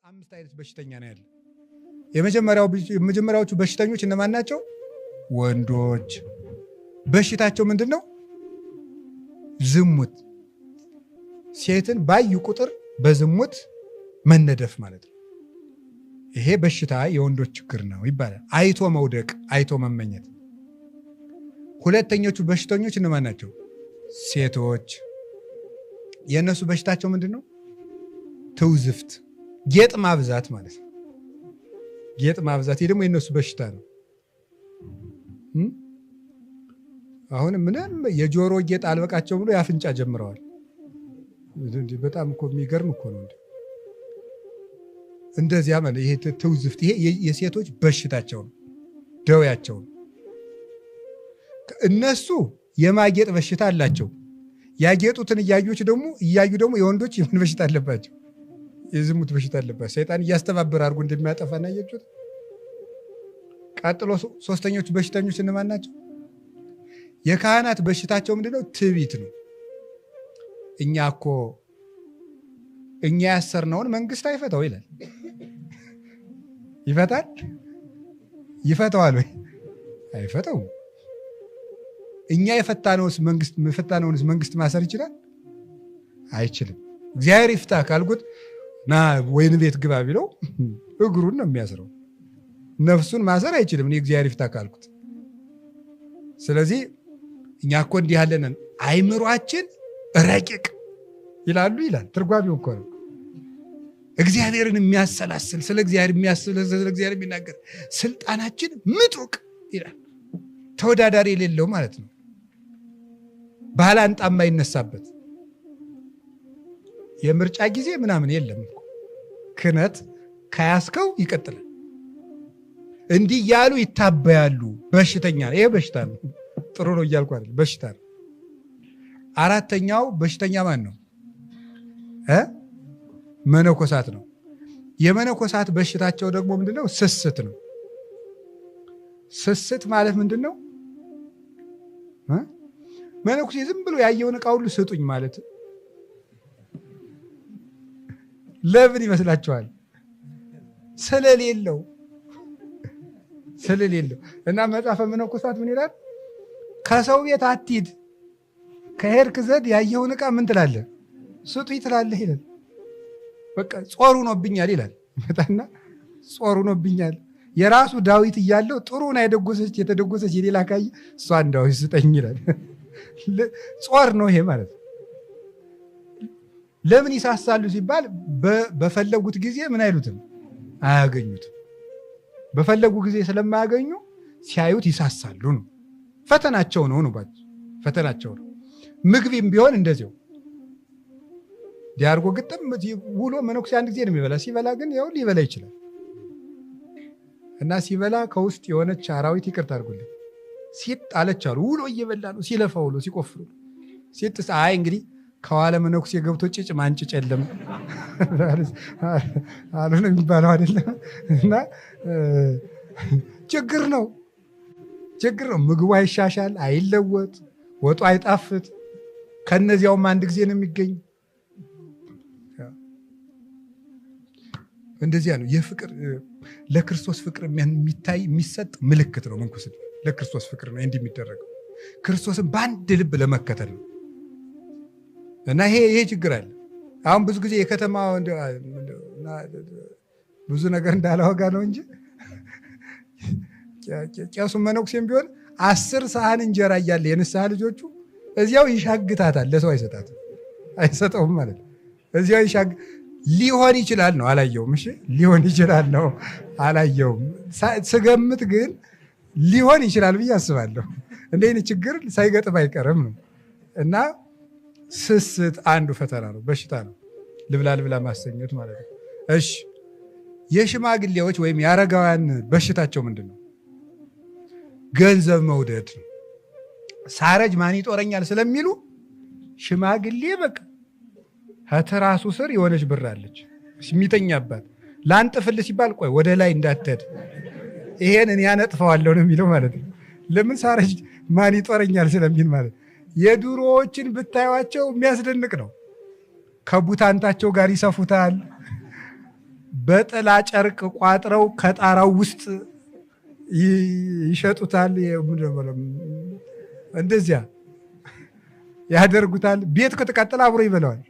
አምስት አይነት በሽተኛ ነው ያለ። የመጀመሪያዎቹ በሽተኞች እነማን ናቸው? ወንዶች። በሽታቸው ምንድን ነው? ዝሙት። ሴትን ባዩ ቁጥር በዝሙት መነደፍ ማለት ነው። ይሄ በሽታ የወንዶች ችግር ነው ይባላል። አይቶ መውደቅ፣ አይቶ መመኘት። ሁለተኞቹ በሽተኞች እነማን ናቸው? ሴቶች። የእነሱ በሽታቸው ምንድን ነው? ትውዝፍት፣ ጌጥ ማብዛት ማለት ነው። ጌጥ ማብዛት፣ ይህ ደግሞ የእነሱ በሽታ ነው። አሁን ምንም የጆሮ ጌጥ አልበቃቸው ብሎ ያፍንጫ ጀምረዋል። በጣም እኮ የሚገርም እኮ ነው። እንደዚያ ማለት ይሄ ትውዝፍት፣ ይሄ የሴቶች በሽታቸው ነው፣ ደዌያቸው ነው። እነሱ የማጌጥ በሽታ አላቸው። ያጌጡትን እያዩ ደግሞ የወንዶች የምን በሽታ አለባቸው? የዝሙት በሽታ አለባቸው። ሰይጣን እያስተባበረ አድርጎ እንደሚያጠፋና ያያችሁት። ቀጥሎ ሶስተኞቹ በሽተኞች እነማን ናቸው? የካህናት በሽታቸው ምንድነው? ትዕቢት ነው። እኛ ያሰርነውን መንግስት አይፈታው ይላል። ይፈታል? ይፈታዋል ወይ? አይፈታውም። እኛ የፈታነውንስ መንግስት ማሰር ይችላል? አይችልም። እግዚአብሔር ይፍታ ካልኩት ና ወይን ቤት ግባ ቢለው እግሩን ነው የሚያስረው። ነፍሱን ማሰር አይችልም እኔ እግዚአብሔር ይፍታ ካልኩት። ስለዚህ እኛ እኮ እንዲህ ያለንን አይምሯችን ረቂቅ ይላል ትርጓሜው እኮ ነው። እግዚአብሔርን የሚያሰላስል ስለ እግዚአብሔር የሚያስል ስለ እግዚአብሔር የሚናገር ስልጣናችን ምጡቅ ይላል። ተወዳዳሪ የሌለው ማለት ነው። ባላንጣ የማይነሳበት የምርጫ ጊዜ ምናምን የለም እኮ። ክህነት ከያዝከው ይቀጥላል። እንዲህ እያሉ ይታበያሉ። በሽተኛ ነው። ይሄ በሽታ ነው። ጥሩ ነው እያልኩ አይደል፣ በሽታ ነው። አራተኛው በሽተኛ ማን ነው? መነኮሳት ነው። የመነኮሳት በሽታቸው ደግሞ ምንድነው? ስስት ነው። ስስት ማለት ምንድን ነው? መነኩሴ ዝም ብሎ ያየውን ዕቃ ሁሉ ስጡኝ ማለት ለምን ይመስላችኋል? ስለሌለው እና መጽሐፈ መነኮሳት ምን ይላል? ከሰው ቤት አትሂድ፣ ከሄድክ ዘንድ ያየውን ዕቃ ምን ትላለህ? ስጡኝ ትላለህ ይላል። በቃ ጾር ሆኖብኛል ይላል። መጣና ጾር ሆኖብኛል። የራሱ ዳዊት እያለው ጥሩን የተደጎሰች የሌላ ካየ እሷን ዳዊት ስጠኝ ይላል። ጾር ነው ይሄ ማለት ነው። ለምን ይሳሳሉ ሲባል በፈለጉት ጊዜ ምን አይሉትም፣ አያገኙትም። በፈለጉ ጊዜ ስለማያገኙ ሲያዩት ይሳሳሉ ነው። ፈተናቸው ነው ፈተናቸው ነው። ምግብም ቢሆን እንደዚያው ዲያርጎ ግጥም ውሎ መነኩሴ አንድ ጊዜ ነው የሚበላ። ሲበላ ግን ያው ሊበላ ይችላል እና ሲበላ ከውስጥ የሆነች አራዊት ይቅርታ አድርጉልኝ ሲጥ አለች አሉ። ውሎ እየበላ ነው ሲለፋ ውሎ ሲቆፍሩ ሲጥ እንግዲህ ከኋላ መነኩሴ ገብቶ ጭጭ ማንጭጭ የለም አሉ ነው የሚባለው አይደለም። እና ችግር ነው። ምግቡ አይሻሻል፣ አይለወጥ፣ ወጡ አይጣፍጥ። ከነዚያውም አንድ ጊዜ ነው የሚገኝ። እንደዚያ ነው የፍቅር ለክርስቶስ ፍቅር የሚሰጥ ምልክት ነው መንኩስና። ለክርስቶስ ፍቅር ነው እንዲህ የሚደረገው፣ ክርስቶስን በአንድ ልብ ለመከተል ነው። እና ይሄ ችግር አለ። አሁን ብዙ ጊዜ የከተማ ብዙ ነገር እንዳላወጋ ነው እንጂ ቄሱም መነኩሴም ቢሆን 10 ሰሃን እንጀራ እያለ የንስሐ ልጆቹ እዚያው ይሻግታታል። ለሰው አይሰጠውም ማለት ነው። እዚያው ሊሆን ይችላል ነው አላየውም። እሺ ሊሆን ይችላል ነው አላየውም። ስገምት ግን ሊሆን ይችላል ብዬ አስባለሁ። እንደዚህ ችግር ሳይገጥም አይቀርም ነው። እና ስስት አንዱ ፈተና ነው፣ በሽታ ነው። ልብላ ማሰኘት ማለት ነው። እሺ የሽማግሌዎች ወይም የአረጋውያን በሽታቸው ምንድን ነው? ገንዘብ መውደድ ነው። ሳረጅ ማን ይጦረኛል ስለሚሉ ሽማግሌ በቃ ከትራሱ ስር የሆነች ብር አለች የሚተኛባት። ላንጥፍል ሲባል ቆይ ወደ ላይ እንዳትሄድ ይሄን እኔ ያነጥፈዋለሁ ነው የሚለው ማለት ነው። ለምን? ሳረጅ ማን ይጦረኛል ስለሚል ማለት ነው። የድሮዎችን ብታዩዋቸው የሚያስደንቅ ነው። ከቡታንታቸው ጋር ይሰፉታል። በጥላ ጨርቅ ቋጥረው ከጣራው ውስጥ ይሸጡታል። እንደዚያ ያደርጉታል። ቤት ከተቃጠለ አብሮ ይበላዋል።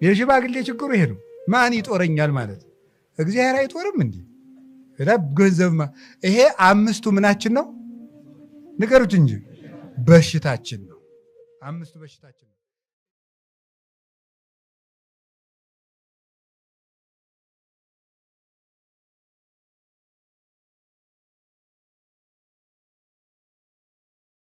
የሽማግሌ ችግሩ ይሄ ነው። ማን ይጦረኛል ማለት እግዚአብሔር አይጦርም እንዴ? ገንዘብ ይሄ አምስቱ ምናችን ነው? ንገሩት እንጂ በሽታችን ነው። አምስቱ በሽታችን ነው።